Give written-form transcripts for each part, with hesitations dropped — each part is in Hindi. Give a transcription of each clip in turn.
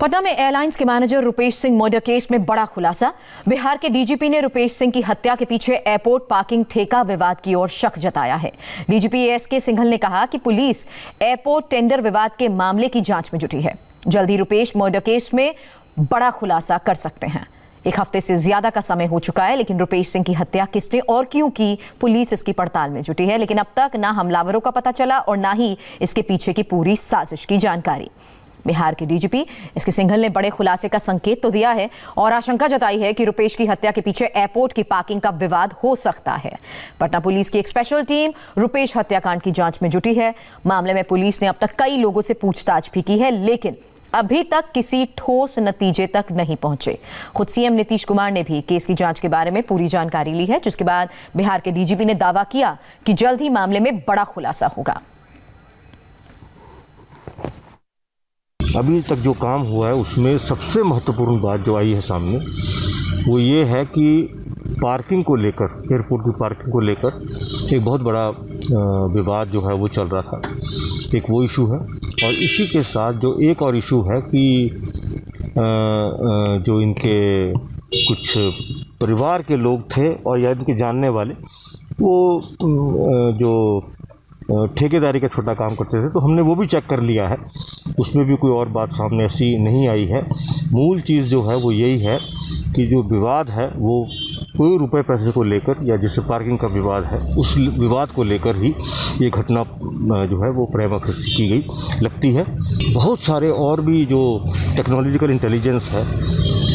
पटना में एयरलाइंस के manager Rupesh Singh murder case में बड़ा खुलासा। बिहार के डीजीपी ने रुपेश सिंह की हत्या के पीछे एयरपोर्ट पार्किंग ठेका विवाद की ओर शक जताया है। डीजीपी एसके सिंघल ने कहा कि पुलिस एयरपोर्ट टेंडर विवाद के मामले की जांच में जुटी है। जल्द ही रुपेश मर्डर केस में बड़ा खुलासा कर सकते हैं। एक हफ्ते से ज्यादा का समय हो चुका है, लेकिन रुपेश सिंह की हत्या किसने और क्यों की, पुलिस इसकी पड़ताल में जुटी है। लेकिन अब तक ना हमलावरों का पता चला और ना ही इसके पीछे की पूरी साजिश की जानकारी। बिहार के डीजीपी एसके सिंघल ने बड़े खुलासे का संकेत तो दिया है और आशंका जताई है कि रुपेश की हत्या के पीछे एयरपोर्ट की पार्किंग का विवाद हो सकता है। पटना पुलिस की एक स्पेशल टीम रुपेश हत्याकांड की जांच में जुटी है। मामले में पुलिस ने अब तक कई लोगों से पूछताछ भी की है, लेकिन अभी तक किसी ठोस नतीजे तक नहीं पहुंचे। खुद सीएम नीतीश कुमार ने भी केस की जांच के बारे में पूरी जानकारी ली है, जिसके बाद बिहार के डीजीपी ने दावा किया कि जल्द ही मामले में बड़ा खुलासा होगा। अभी तक जो काम हुआ है उसमें सबसे महत्वपूर्ण बात जो आई है सामने वो ये है कि पार्किंग को लेकर, एयरपोर्ट की पार्किंग को लेकर एक बहुत बड़ा विवाद जो है वो चल रहा था। एक वो इशू है और इसी के साथ जो एक और इशू है कि जो इनके कुछ परिवार के लोग थे और या इनके जानने वाले वो जो ठेकेदारी का छोटा काम करते थे, तो हमने वो भी चेक कर लिया है। उसमें भी कोई और बात सामने ऐसी नहीं आई है। मूल चीज़ जो है वो यही है कि जो विवाद है वो कोई रुपए पैसे को लेकर या जैसे पार्किंग का विवाद है, उस विवाद को लेकर ही ये घटना जो है वो प्रेमाकृति की गई लगती है। बहुत सारे और भी जो टेक्नोलॉजिकल इंटेलिजेंस है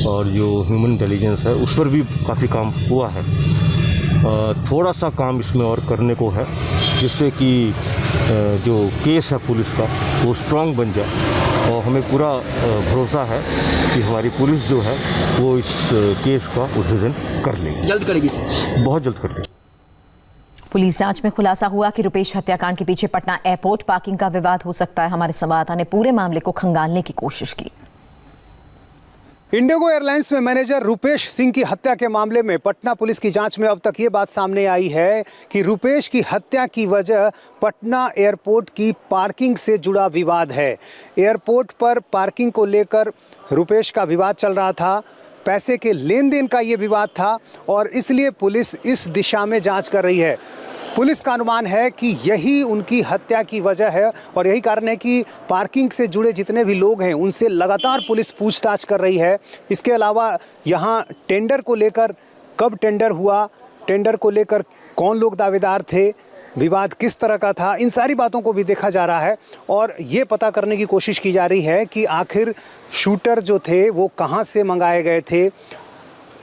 और जो ह्यूमन इंटेलिजेंस है उस पर भी काफ़ी काम हुआ है। थोड़ा सा काम इसमें और करने को है, जिससे कि जो केस है पुलिस का वो स्ट्रांग बन जाए और हमें पूरा भरोसा है कि हमारी पुलिस जो है वो इस केस का उद्भेदन कर लेगी। जल्द करेगी, बहुत जल्द कर लेगी। पुलिस जांच में खुलासा हुआ कि रुपेश हत्याकांड के पीछे पटना एयरपोर्ट पार्किंग का विवाद हो सकता है। हमारे संवाददाता ने पूरे मामले को खंगालने की कोशिश की। इंडिगो एयरलाइंस में मैनेजर रुपेश सिंह की हत्या के मामले में पटना पुलिस की जांच में अब तक ये बात सामने आई है कि रुपेश की हत्या की वजह पटना एयरपोर्ट की पार्किंग से जुड़ा विवाद है। एयरपोर्ट पर पार्किंग को लेकर रुपेश का विवाद चल रहा था, पैसे के लेन देन का ये विवाद था और इसलिए पुलिस इस दिशा में जांच कर रही है। पुलिस का अनुमान है कि यही उनकी हत्या की वजह है और यही कारण है कि पार्किंग से जुड़े जितने भी लोग हैं उनसे लगातार पुलिस पूछताछ कर रही है। इसके अलावा यहाँ टेंडर को लेकर, कब टेंडर हुआ, टेंडर को लेकर कौन लोग दावेदार थे, विवाद किस तरह का था, इन सारी बातों को भी देखा जा रहा है और ये पता करने की कोशिश की जा रही है कि आखिर शूटर जो थे वो कहाँ से मंगाए गए थे,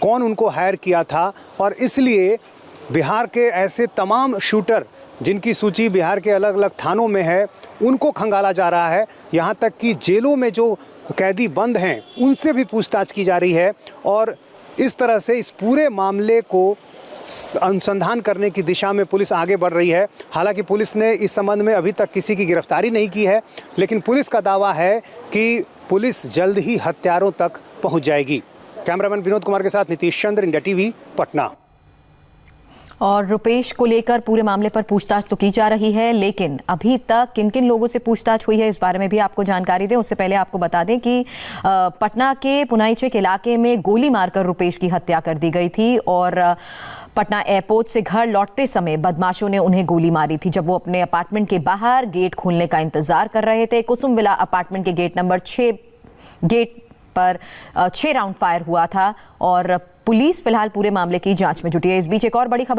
कौन उनको हायर किया था। और इसलिए बिहार के ऐसे तमाम शूटर जिनकी सूची बिहार के अलग अलग थानों में है उनको खंगाला जा रहा है। यहाँ तक कि जेलों में जो कैदी बंद हैं उनसे भी पूछताछ की जा रही है और इस तरह से इस पूरे मामले को अनुसंधान करने की दिशा में पुलिस आगे बढ़ रही है। हालांकि पुलिस ने इस संबंध में अभी तक किसी की गिरफ्तारी नहीं की है, लेकिन पुलिस का दावा है कि पुलिस जल्द ही हत्यारों तक पहुँच जाएगी। कैमरामैन विनोद कुमार के साथ नीतीश चंद्र, इंडिया टीवी, पटना। और रुपेश को लेकर पूरे मामले पर पूछताछ तो की जा रही है, लेकिन अभी तक किन किन लोगों से पूछताछ हुई है इस बारे में भी आपको जानकारी दें। उससे पहले आपको बता दें कि पटना के पुनाईचक इलाके में गोली मारकर रुपेश की हत्या कर दी गई थी और पटना एयरपोर्ट से घर लौटते समय बदमाशों ने उन्हें गोली मारी थी जब वो अपने अपार्टमेंट के बाहर गेट खोलने का इंतजार कर रहे थे। कुसुम विला अपार्टमेंट के गेट नंबर 6 गेट पर 6 राउंड फायर हुआ था और पुलिस फिलहाल पूरे मामले की जांच में जुटी है। इस बीच एक और बड़ी खबर